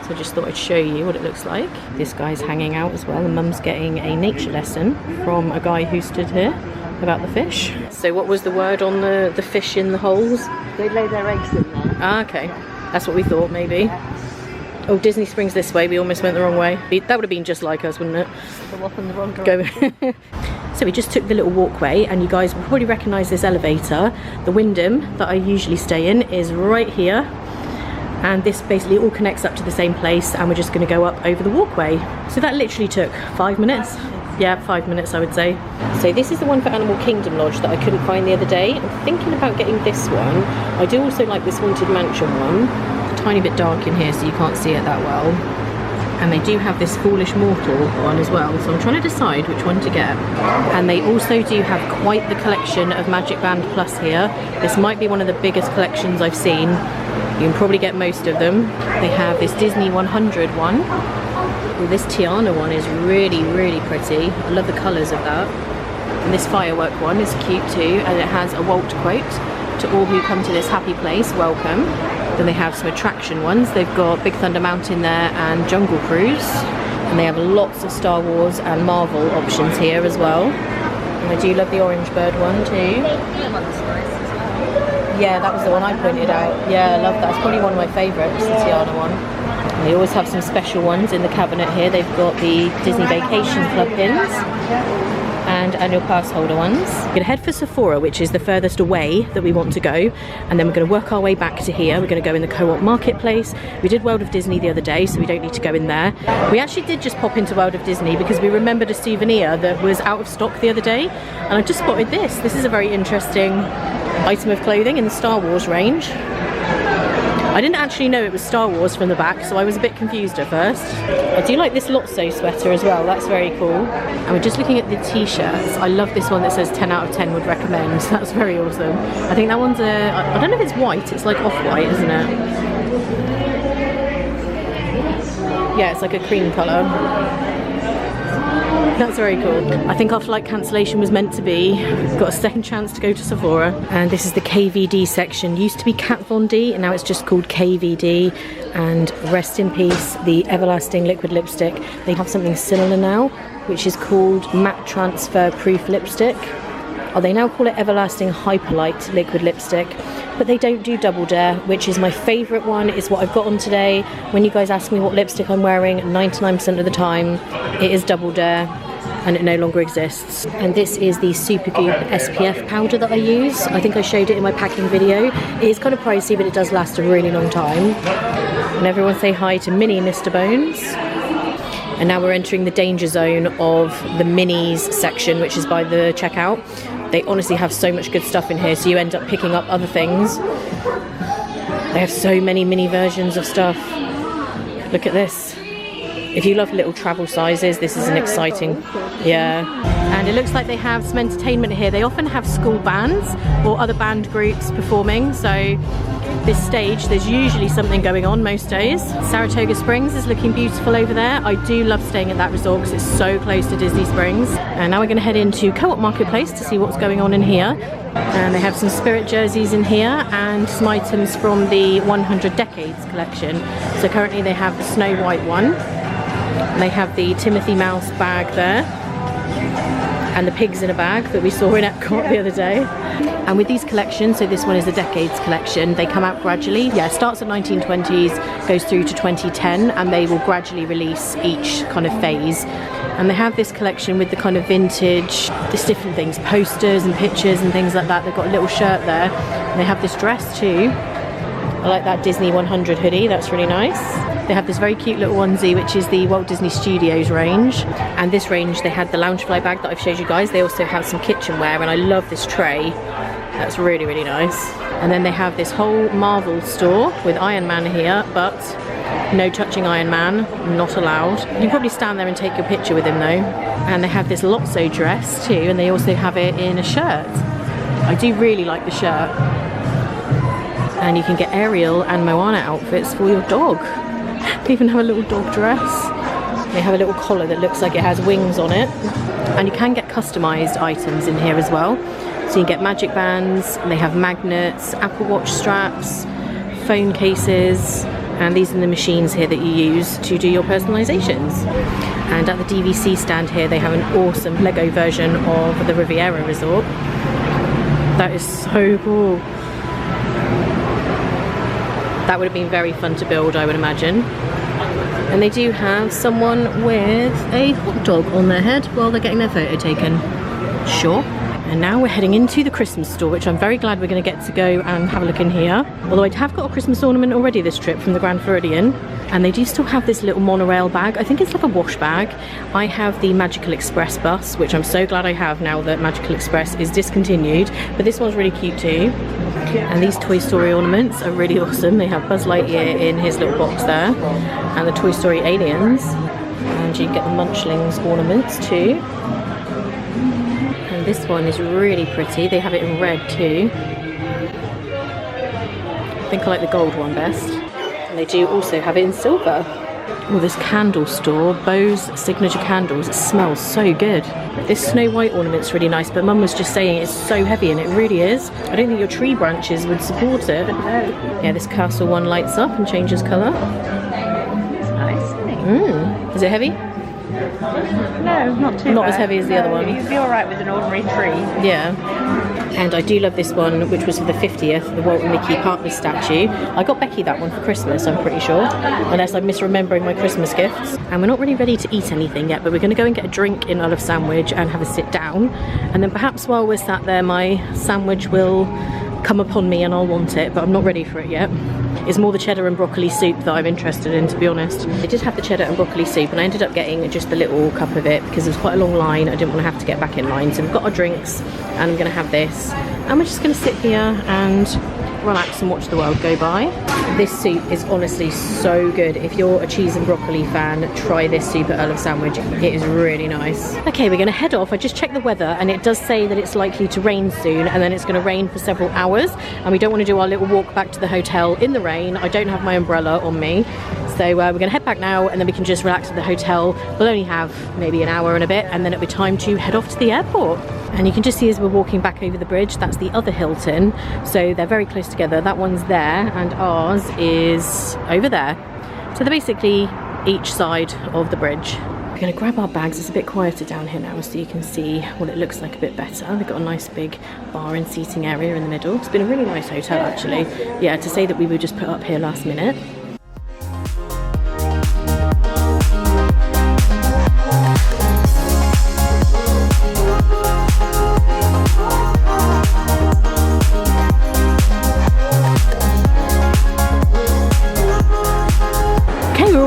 So I just thought I'd show you what it looks like. This guy's hanging out as well, and Mum's getting a nature lesson from a guy who stood here about the fish. So what was the word on the fish in the holes? They lay their eggs in there. Ah, okay. That's what we thought, maybe. Oh, Disney Springs this way. We almost went the wrong way. That would have been just like us, wouldn't it? Go up in the wrong direction. So we just took the little walkway, and you guys will probably recognise this elevator. The Wyndham that I usually stay in is right here. And this basically all connects up to the same place, and we're just going to go up over the walkway. So that literally took 5 minutes. Yeah, 5 minutes I would say. So this is the one for Animal Kingdom Lodge that I couldn't find the other day. I'm thinking about getting this one. I do also like this Haunted Mansion one. tiny bit dark in here, so you can't see it that well. And they do have this Foolish Mortal one as well, so I'm trying to decide which one to get. And they also do have quite the collection of Magic Band Plus here. This might be one of the biggest collections I've seen. You can probably get most of them. They have this Disney 100 one. Well, this Tiana one is really, really pretty. I love the colours of that. And this firework one is cute too, and it has a Walt quote: "To all who come to this happy place, welcome." Then they have some attraction ones. They've got Big Thunder Mountain there and Jungle Cruise. And they have lots of Star Wars and Marvel options here as well. And I do love the Orange Bird one too. Yeah, that was the one I pointed out. Yeah, I love that. It's probably one of my favourites, the Tiana one. And they always have some special ones in the cabinet here. They've got the Disney Vacation Club pins and annual pass holder ones. We're going to head for Sephora, which is the furthest away that we want to go, and then we're going to work our way back to here. We're going to go in the Co-op Marketplace. We did World of Disney the other day, so we don't need to go in there. We actually did just pop into World of Disney because we remembered a souvenir that was out of stock the other day, and I just spotted this. This is a very interesting item of clothing in the Star Wars range. I didn't actually know it was Star Wars from the back, so I was a bit confused at first. I do like this Lotso sweater as well, that's very cool. And we're just looking at the t-shirts. I love this one that says 10 out of 10 would recommend. That's very awesome. I think that one's I don't know if it's white, it's like off-white, isn't it? Yeah, it's like a cream colour. That's very cool. I think after like Cancellation was meant to be, we've got a second chance to go to Sephora. And this is the KVD section. Used to be Kat Von D, and now it's just called KVD. And rest in peace, the Everlasting liquid lipstick. They have something similar now, which is called Matte Transfer Proof Lipstick. Oh, they now call it Everlasting Hyperlight liquid lipstick. But they don't do Double Dare, which is my favourite one. It's what I've got on today. When you guys ask me what lipstick I'm wearing, 99% of the time it is Double Dare, and it no longer exists. And this is the Supergoop SPF powder that I use. I think I showed it in my packing video. It is kind of pricey, but it does last a really long time. And everyone say hi to Mini Mr. Bones. And now we're entering the danger zone of the minis section, which is by the checkout. They honestly have so much good stuff in here, so you end up picking up other things. They have so many mini versions of stuff. Look at this. If you love little travel sizes, this is an exciting, yeah. And it looks like they have some entertainment here. They often have school bands or other band groups performing, so this stage, there's usually something going on most days. Saratoga Springs is looking beautiful over there. I do love staying at that resort because it's so close to Disney Springs. And now we're going to head into Co-op Marketplace to see what's going on in here. And they have some Spirit jerseys in here and some items from the 100 Decades collection. So currently they have the Snow White one. They have the Timothy Mouse bag there. And the pigs in a bag that we saw in Epcot the other day. And with these collections, so this one is the Decades collection, they come out gradually. Yeah, it starts at 1920s, goes through to 2010, and they will gradually release each kind of phase. And they have this collection with the kind of vintage, there's different things, posters and pictures and things like that. They've got a little shirt there. And they have this dress too. I like that Disney 100 hoodie, that's really nice. They have this very cute little onesie, which is the Walt Disney Studios range. And this range, they had the Loungefly bag that I've showed you guys. They also have some kitchenware, and I love this tray. That's really, really nice. And then they have this whole Marvel store with Iron Man here, but no touching Iron Man, not allowed. You can probably stand there and take your picture with him though. And they have this Lotso dress too, and they also have it in a shirt. I do really like the shirt. And you can get Ariel and Moana outfits for your dog. They even have a little dog dress. They have a little collar that looks like it has wings on it. And you can get customized items in here as well. So you can get magic bands, and they have magnets, Apple Watch straps, phone cases, and these are the machines here that you use to do your personalizations. And at the DVC stand here, they have an awesome Lego version of the Riviera Resort. That is so cool. That would have been very fun to build, I would imagine. And they do have someone with a hot dog on their head while they're getting their photo taken. Sure. And now we're heading into the Christmas store, which I'm very glad we're going to get to go and have a look in here. Although I have got a Christmas ornament already this trip from the Grand Floridian. And they do still have this little monorail bag. I think it's like a wash bag. I have the Magical Express bus, which I'm so glad I have now that Magical Express is discontinued. But this one's really cute too. And these Toy Story ornaments are really awesome. They have Buzz Lightyear in his little box there. And the Toy Story aliens. And you get the Munchlings ornaments too. And this one is really pretty. They have it in red too. I think I like the gold one best. And they do also have it in silver. Oh, this candle store, Bo's Signature Candles. It smells so good. This Snow White ornament's really nice, but Mum was just saying it's so heavy, and it really is. I don't think your tree branches would support it. Yeah, this castle one lights up and changes colour. It's nice, isn't it? Is it heavy? No, not too Not bad. as heavy as the other one. You'd be alright with an ordinary tree. Yeah. And I do love this one, which was for the 50th, the Walt and Mickey partner statue. I got Becky that one for Christmas, I'm pretty sure, unless I'm misremembering my Christmas gifts. And we're not really ready to eat anything yet, but we're going to go and get a drink in Olive Sandwich and have a sit down. And then perhaps while we're sat there, my sandwich will come upon me and I'll want it, but I'm not ready for it yet. It's more the cheddar and broccoli soup that I'm interested in, to be honest. I did have the cheddar and broccoli soup, and I ended up getting just the little cup of it because there's quite a long line. I didn't want to have to get back in line. So we've got our drinks, and I'm going to have this. And we're just going to sit here and relax and watch the world go by. This soup is honestly so good. If you're a cheese and broccoli fan, try this soup at Olive Sandwich. It is really nice. Okay, we're going to head off. I just checked the weather, and it does say that it's likely to rain soon, and then it's going to rain for several hours, and we don't want to do our little walk back to the hotel in the rain. I don't have my umbrella on me, so we're going to head back now, and then we can just relax at the hotel. We'll only have maybe an hour and a bit, and then it'll be time to head off to the airport. And you can just see as we're walking back over the bridge, that's the other Hilton. So they're very close together. That one's there, and ours is over there. So they're basically each side of the bridge. We're going to grab our bags. It's a bit quieter down here now, so you can see what it looks like a bit better. They've got a nice big bar and seating area in the middle. It's been a really nice hotel, actually. Yeah, to say that we were just put up here last minute.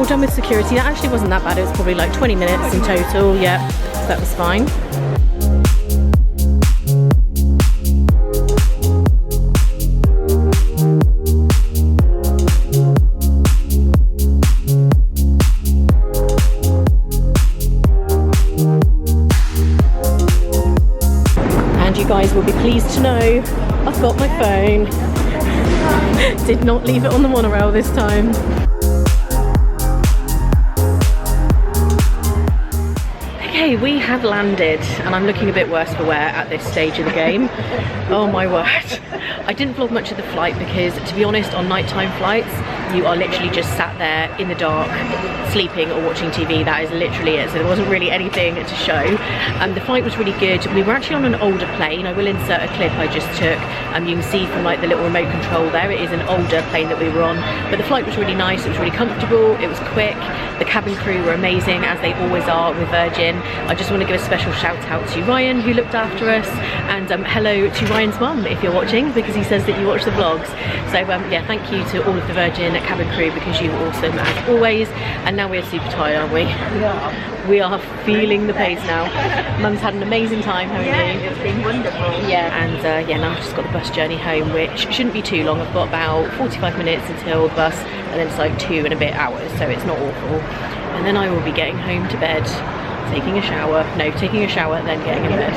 Done with security. That actually wasn't that bad. It was probably like 20 minutes in total. Yeah, so that was fine. And you guys will be pleased to know I've got my phone. Did not leave it on the monorail this time. Okay, we have landed, and I'm looking a bit worse for wear at this stage of the game. Oh my word. I didn't vlog much of the flight because, to be honest, on nighttime flights, you are literally just sat there in the dark, sleeping or watching TV. That is literally it. So there wasn't really anything to show. The flight was really good. We were actually on an older plane. I will insert a clip I just took. You can see from like the little remote control there, it is an older plane that we were on. But the flight was really nice. It was really comfortable. It was quick. The cabin crew were amazing, as they always are with Virgin. I just want to give a special shout out to Ryan, who looked after us, and hello to Ryan's mum if you're watching, because he says that you watch the vlogs. So yeah, thank you to all of the Virgin cabin crew, because you were awesome as always. And now we're super tired, aren't we? Yeah. We are feeling the pace now. Mum's had an amazing time, haven't you? It's been wonderful. Yeah, and yeah, now I've just got the bus journey home, which shouldn't be too long. I've got about 45 minutes until the bus, and then it's like 2 and a bit hours, so it's not awful. And then I will be getting home to bed, taking a shower, then getting in bed.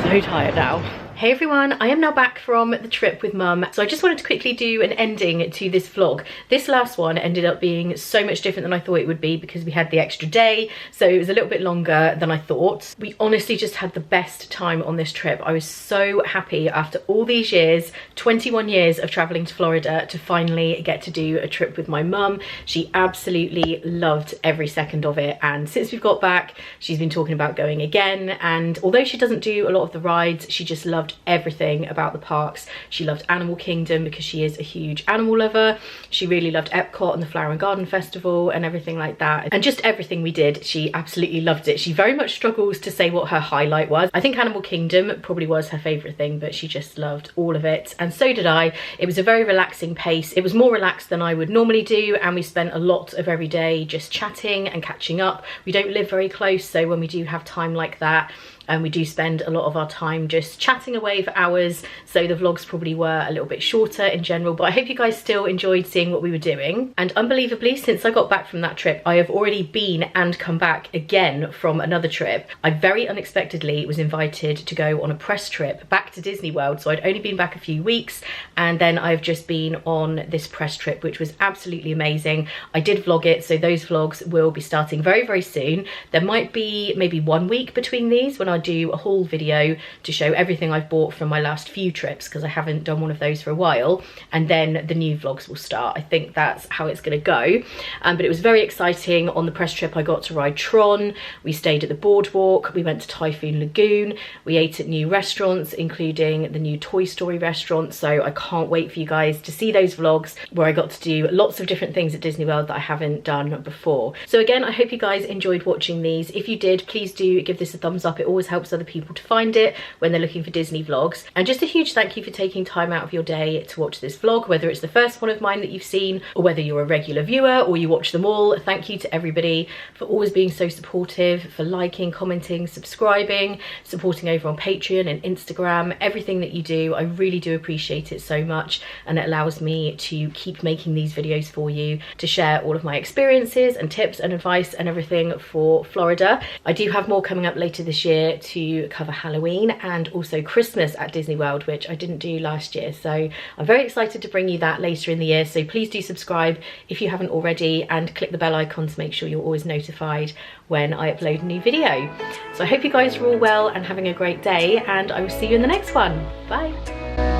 So tired now. Hey everyone, I am now back from the trip with Mum. So I just wanted to quickly do an ending to this vlog. This last one ended up being so much different than I thought it would be because we had the extra day. So it was a little bit longer than I thought. We honestly just had the best time on this trip. I was so happy after all these years, 21 years of traveling to Florida, to finally get to do a trip with my mum. She absolutely loved every second of it. And since we've got back, she's been talking about going again. And although she doesn't do a lot of the rides, she just loved loved everything about the parks. She loved Animal Kingdom because she is a huge animal lover. She really loved Epcot and the Flower and Garden Festival and everything like that. And just everything we did, she absolutely loved it. She very much struggles to say what her highlight was. I think Animal Kingdom probably was her favourite thing, but she just loved all of it. And so did I. It was a very relaxing pace. It was more relaxed than I would normally do, and we spent a lot of every day just chatting and catching up. We don't live very close, so when we do have time like that, and we do spend a lot of our time just chatting away for hours, so the vlogs probably were a little bit shorter in general, but I hope you guys still enjoyed seeing what we were doing. And unbelievably, since I got back from that trip, I have already been and come back again from another trip. I very unexpectedly was invited to go on a press trip back to Disney World, so I'd only been back a few weeks, and then I've just been on this press trip, which was absolutely amazing. I did vlog it, so those vlogs will be starting very, very soon. There might be maybe 1 week between these when I do a haul video to show everything I've bought from my last few trips, because I haven't done one of those for a while, and then the new vlogs will start. I think that's how it's going to go. But it was very exciting. On the press trip I got to ride Tron, we stayed at the boardwalk, we went to Typhoon Lagoon, we ate at new restaurants including the new Toy Story restaurant, so I can't wait for you guys to see those vlogs where I got to do lots of different things at Disney World that I haven't done before. So again, I hope you guys enjoyed watching these. If you did, please do give this a thumbs up. It always helps other people to find it when they're looking for Disney vlogs. And just a huge thank you for taking time out of your day to watch this vlog, whether it's the first one of mine that you've seen or whether you're a regular viewer or you watch them all. Thank you to everybody for always being so supportive, for liking, commenting, subscribing, supporting over on Patreon and Instagram. Everything that you do, I really do appreciate it so much, and it allows me to keep making these videos for you, to share all of my experiences and tips and advice and everything for Florida. I do have more coming up later this year to cover Halloween and also Christmas at Disney World, which I didn't do last year, so I'm very excited to bring you that later in the year. So please do subscribe if you haven't already, and click the bell icon to make sure you're always notified when I upload a new video. So I hope you guys are all well and having a great day, and I will see you in the next one. Bye.